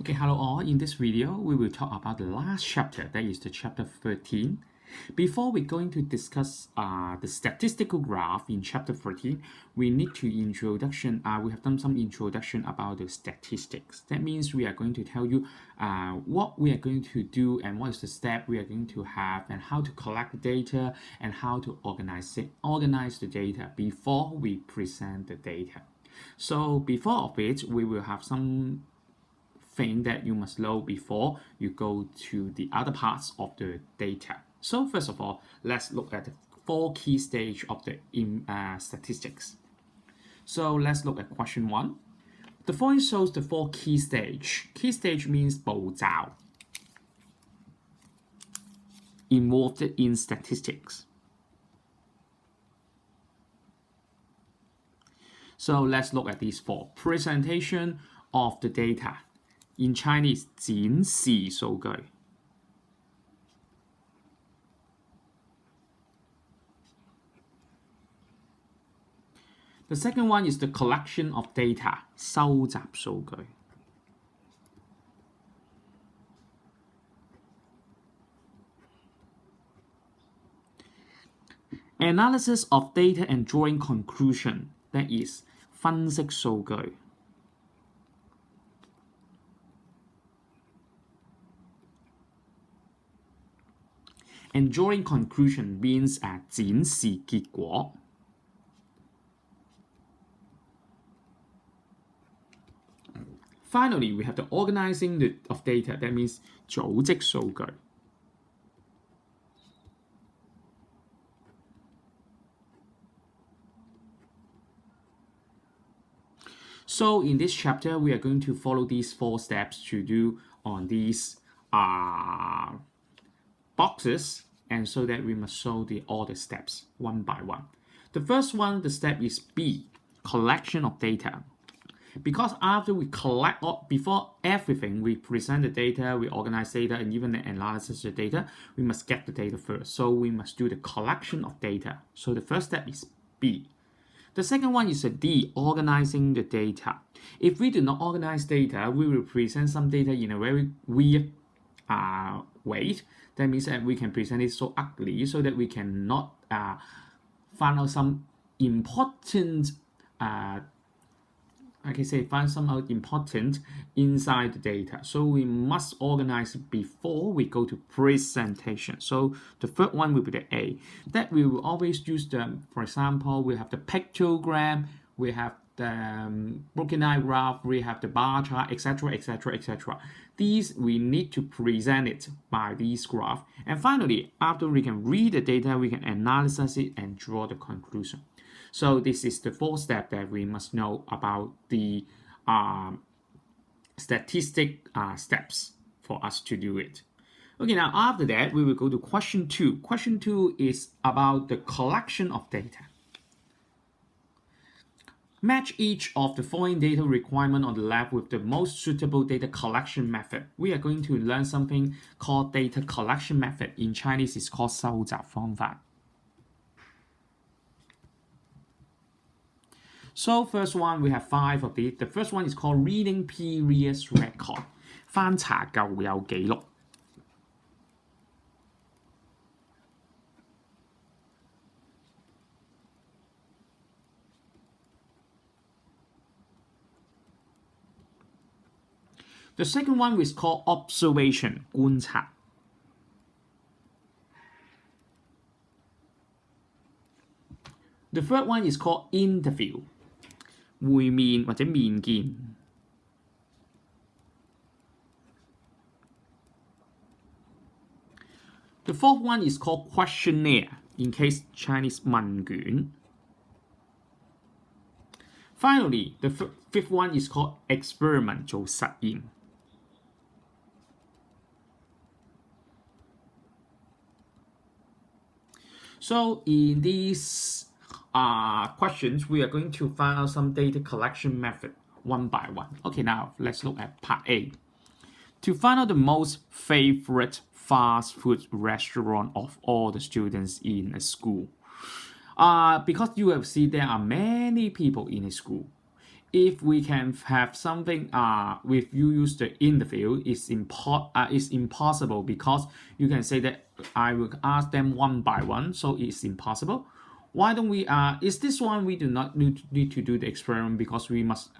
Okay, hello all. In this video, we will talk about the last chapter, that is the chapter 13. Before we're going to discuss the statistical graph in chapter 13, we need to we have done some introduction about the statistics. That means we are going to tell you what we are going to do and what is the step we are going to have and how to collect the data and how to organize the data before we present the data. So before of it, we will have some thing that you must know before you go to the other parts of the data. So first of all, let's look at the 4 key stage of the statistics. So let's look at question 1. The following shows the 4 key stage. Key stage means 步驟 involved in statistics. So let's look at these 4. Presentation of the data. In Chinese, 展示數據. The second one is the collection of data, 收集數據. Analysis of data and drawing conclusion, that is 分析數據. And drawing conclusion means 展示結果. Finally, we have the organizing of data. That means 組織數據. So in this chapter, we are going to follow these 4 steps to do on these boxes, and so that we must show all the steps one by one. The first one, the step is B, collection of data. Because after we collect, before everything, we present the data, we organize data, and even the analysis of the data, we must get the data first. So we must do the collection of data. So the first step is B. The second one is a D, organizing the data. If we do not organize data, we will present some data in a very weird way. That means that we can present it so ugly so that we cannot find out some important find some out important inside the data. So we must organize before we go to presentation. So the third one will be the A. That we will always use for example, we have the pictogram, we have the broken eye graph, we have the bar chart, etc., etc., etc. These we need to present it by these graph. And finally, after we can read the data, we can analyze it and draw the conclusion. So this is the 4th step that we must know about the statistic steps for us to do it. Okay, now after that, we will go to question 2. Question 2 is about the collection of data. Match each of the following data requirement on the left with the most suitable data collection method. We are going to learn something called data collection method. In Chinese, it's called 收集方法. So first one, we have 5 of these. The first one is called reading previous record. 翻查舊有記錄. The second one is called observation, 觀察. The third one is called interview, 會面或者面見. The fourth one is called questionnaire, in case Chinese 問卷. Finally, the fifth one is called experiment, 做實驗. So in these questions, we are going to find out some data collection method one by one. Okay, now let's look at part A. To find out the most favorite fast food restaurant of all the students in a school. Because you have seen there are many people in a school. if we can have something with you use the interview is impossible, because you can say that I will ask them one by one, so it's impossible. Why don't we is this one we do not need to do the experiment because we must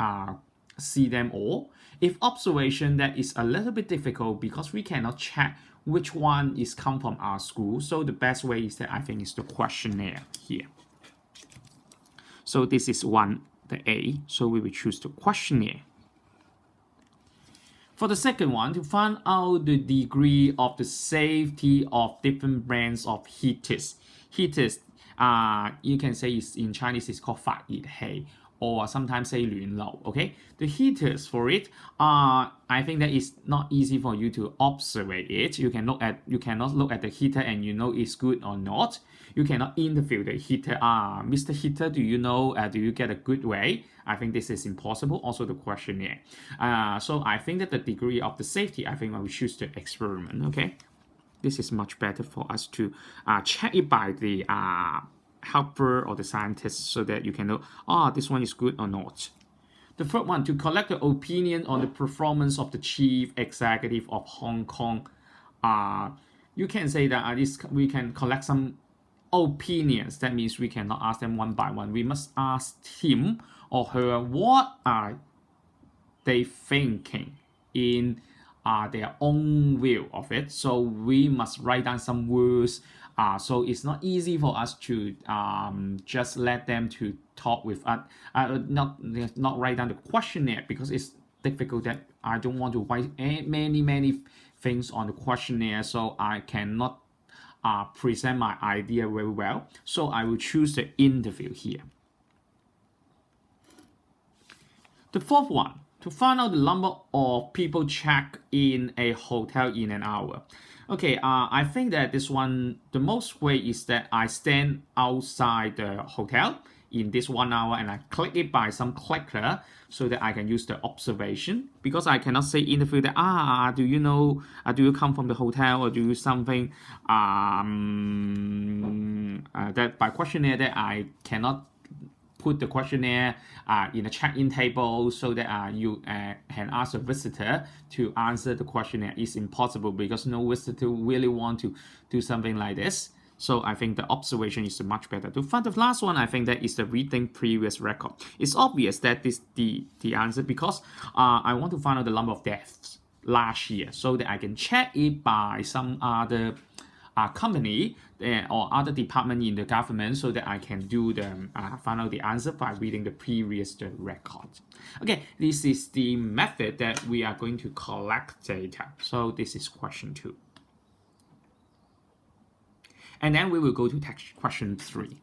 see them all. If observation, that is a little bit difficult because we cannot check which one is come from our school. So the best way is that I think is the questionnaire here. So this is one, the A. So we will choose the questionnaire. For the second one, to find out the degree of the safety of different brands of heaters. Heaters, you can say it's, in Chinese it's called 發熱器, or sometimes say 暖爐. Okay, the heaters for it, I think that it's not easy for you to observe it. You cannot look at the heater and you know it's good or not. You cannot interview the heater. Mr. Heater, do you know? Do you get a good way? I think this is impossible. Also the questionnaire. So I think that the degree of the safety, I think I will choose the experiment. Okay, this is much better for us to check it by the helper or the scientist, so that you can know, this one is good or not. The third one, to collect the opinion on the performance of the chief executive of Hong Kong. You can say that we can collect some opinions. That means we cannot ask them one by one. We must ask him or her what are they thinking in their own view of it. So we must write down some words. So it's not easy for us to just let them to talk with us. Not write down the questionnaire, because it's difficult. That I don't want to write many things on the questionnaire, so I cannot present my idea very well. So I will choose the interview here. The fourth one, to find out the number of people check in a hotel in an hour. Okay, I think that this one, the most way is that I stand outside the hotel in this 1 hour and I click it by some clicker, so that I can use the observation, because I cannot say interview that do you know, do you come from the hotel, or do you something that by questionnaire that I cannot put the questionnaire in a check-in table, so that you can ask a visitor to answer the questionnaire. It's impossible, because no visitor really want to do something like this. So I think the observation is much better. To find the last one, I think that is the reading previous record. It's obvious that this the answer, because I want to find out the number of deaths last year, so that I can check it by some other company or other department in the government, so that I can do the find out the answer by reading the previous record. Okay, this is the method that we are going to collect data. So this is question 2. And then we will go to question 3.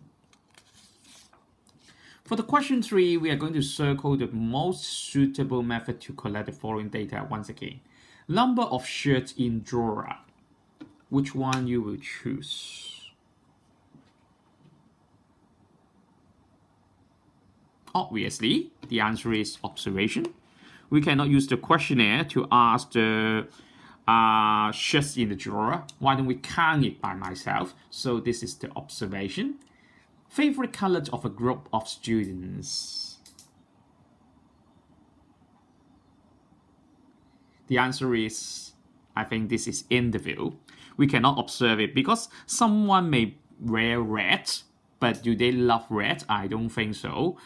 For the question 3, we are going to circle the most suitable method to collect the following data once again. Number of shirts in drawer. Which one you will choose? Obviously, the answer is observation. We cannot use the questionnaire to ask the shirts in the drawer. Why don't we count it by myself? So this is the observation. Favorite colors of a group of students. The answer is, I think this is interview. We cannot observe it, because someone may wear red, but do they love red? I don't think so.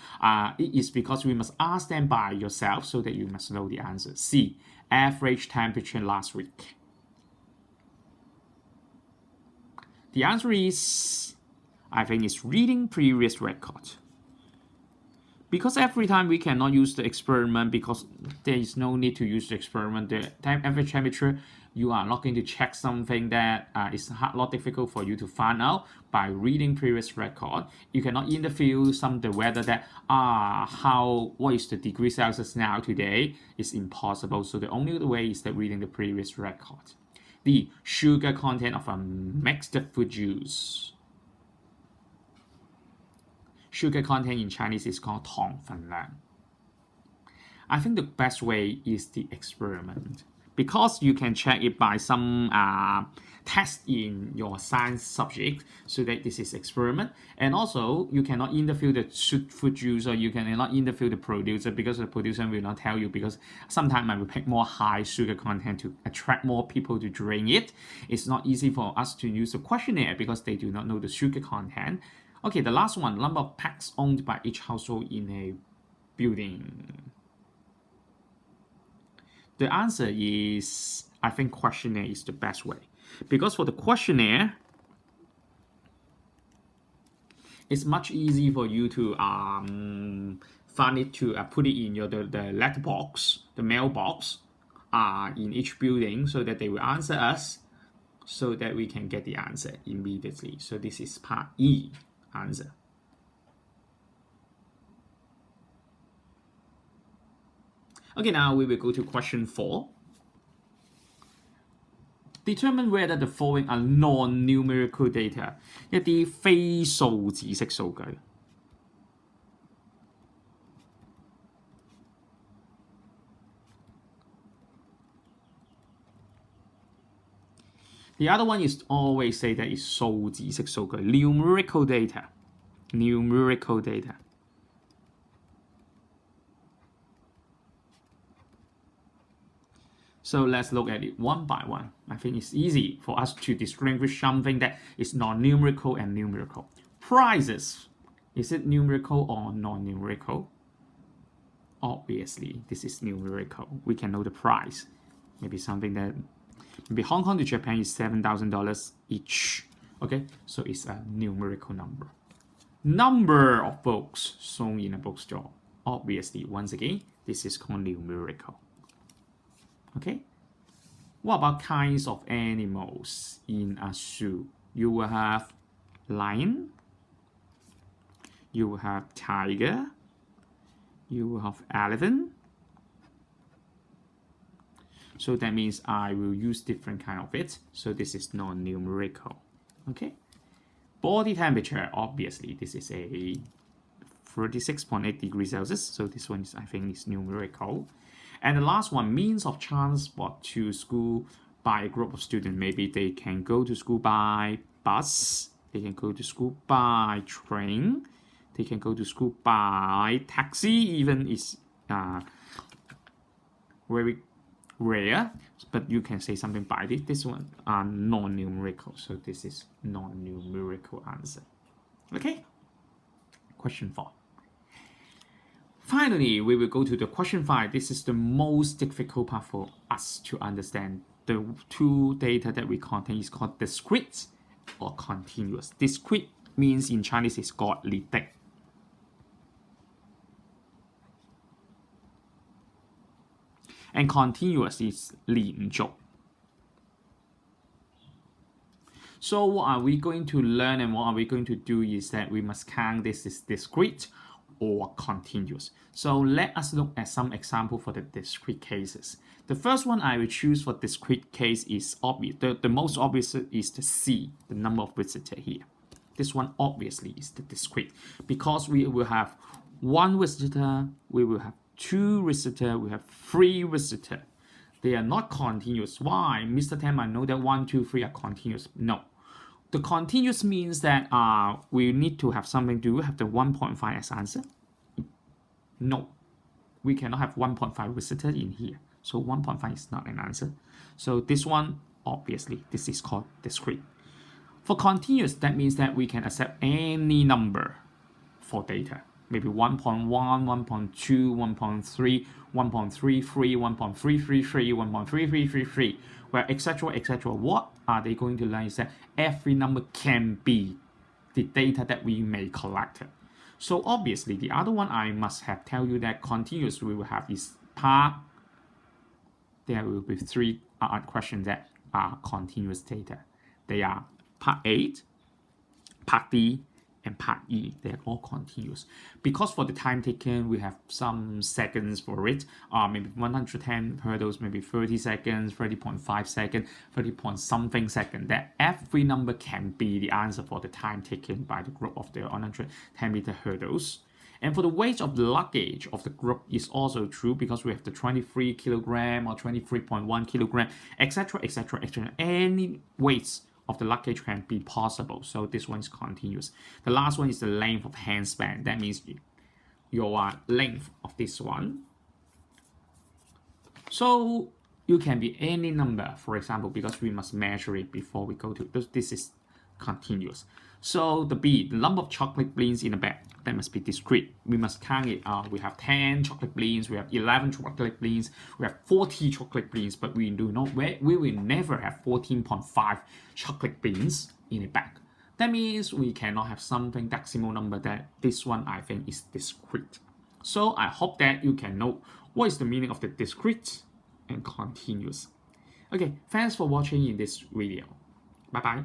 It is because we must ask them by yourself, so that you must know the answer. C, average temperature last week. The answer is, I think it's reading previous record. Because every time we cannot use the experiment, because there is no need to use the experiment. The average temperature, you are not going to check something that is a lot difficult for you to find out by reading previous record. You cannot interview the weather that what is the degree Celsius now today. It's impossible. So the only way is that reading the previous record. The sugar content of a mixed fruit juice. Sugar content in Chinese is called 糖分量. I think the best way is the experiment. because you can check it by some test in your science subject, so that this is experiment. And also you cannot interview the food user, you cannot interview the producer, because the producer will not tell you, because sometimes I will pick more high sugar content to attract more people to drink it. It's not easy for us to use a questionnaire because they do not know the sugar content. Okay, the last one, number of pets owned by each household in a building. The answer is, I think questionnaire is the best way, because for the questionnaire, it's much easier for you to find it, to put it in your the letterbox, the mailbox in each building, so that they will answer us, so that we can get the answer immediately. So this is part E answer. Okay, now we will go to question 4. Determine whether the following are non-numerical data， 一啲非數字式數據。The other one is always say that is 數字式數據 ，numerical data，numerical data。So let's look at it one by one. I think it's easy for us to distinguish something that is non-numerical and numerical. Prices, is it numerical or non-numerical? Obviously, this is numerical. We can know the price. Maybe something that, maybe Hong Kong to Japan is $7,000 each. Okay, so it's a numerical number. Number of books sold in a bookstore. Obviously, once again, this is called numerical. Okay, what about kinds of animals in a zoo? You will have lion, you will have tiger, you will have elephant. So that means I will use different kind of it. So this is non-numerical. Okay, body temperature, obviously this is a 36.8 degrees Celsius. So this one is, I think, is numerical. And the last one, means of transport to school by a group of students. Maybe they can go to school by bus, they can go to school by train, they can go to school by taxi, even is very rare, but you can say something by this. This one are non-numerical, so this is non-numerical answer. Okay, question 4. Finally, we will go to the question 5. This is the most difficult part for us to understand. The two data that we contain is called discrete or continuous. Discrete means in Chinese is called 列的. And continuous is 連續. So what are we going to learn and what are we going to do is that we must count this is discrete or continuous. So let us look at some example for the discrete cases. The first one I will choose for discrete case is obvious. The most obvious is the C, the number of visitors here. This one obviously is the discrete because we will have 1 visitor, we will have 2 visitors, we have 3 visitors. They are not continuous. Why? Mr. Tam, I know that 1, 2, 3 are continuous. No. The continuous means that we need to have something. Do we have the 1.5 as answer? No. We cannot have 1.5 visitors in here. So 1.5 is not an answer. So this one, obviously, this is called discrete. For continuous, that means that we can accept any number for data. Maybe 1.1, 1.2, 1.3, 1.33, 1.333, 1.3333, where etc. etc. What are they going to learn is that every number can be the data that we may collect. So obviously, the other one I must have tell you that continuous we will have is part. There will be 3 questions that are continuous data. They are part A, part D, and part E. They are all continuous. Because for the time taken, we have some seconds for it. Maybe 110 hurdles, maybe 30 seconds, 30.5 seconds, 30 point something second. That every number can be the answer for the time taken by the group of the 110 meter hurdles. And for the weight of the luggage of the group is also true because we have the 23 kilogram or 23.1 kilogram, etc., etc., etc. Any weights of the luggage can be possible. So this one is continuous. The last one is the length of handspan. That means your length of this one. So you can be any number, for example, because we must measure it before we go to this is continuous. So the B, the number of chocolate beans in a bag, that must be discrete. We must count it. We have 10 chocolate beans, we have 11 chocolate beans, we have 40 chocolate beans, but we will never have 14.5 chocolate beans in a bag. That means we cannot have something decimal number. That this one I think is discrete. So I hope that you can know what is the meaning of the discrete and continuous. Okay, thanks for watching in this video. Bye bye.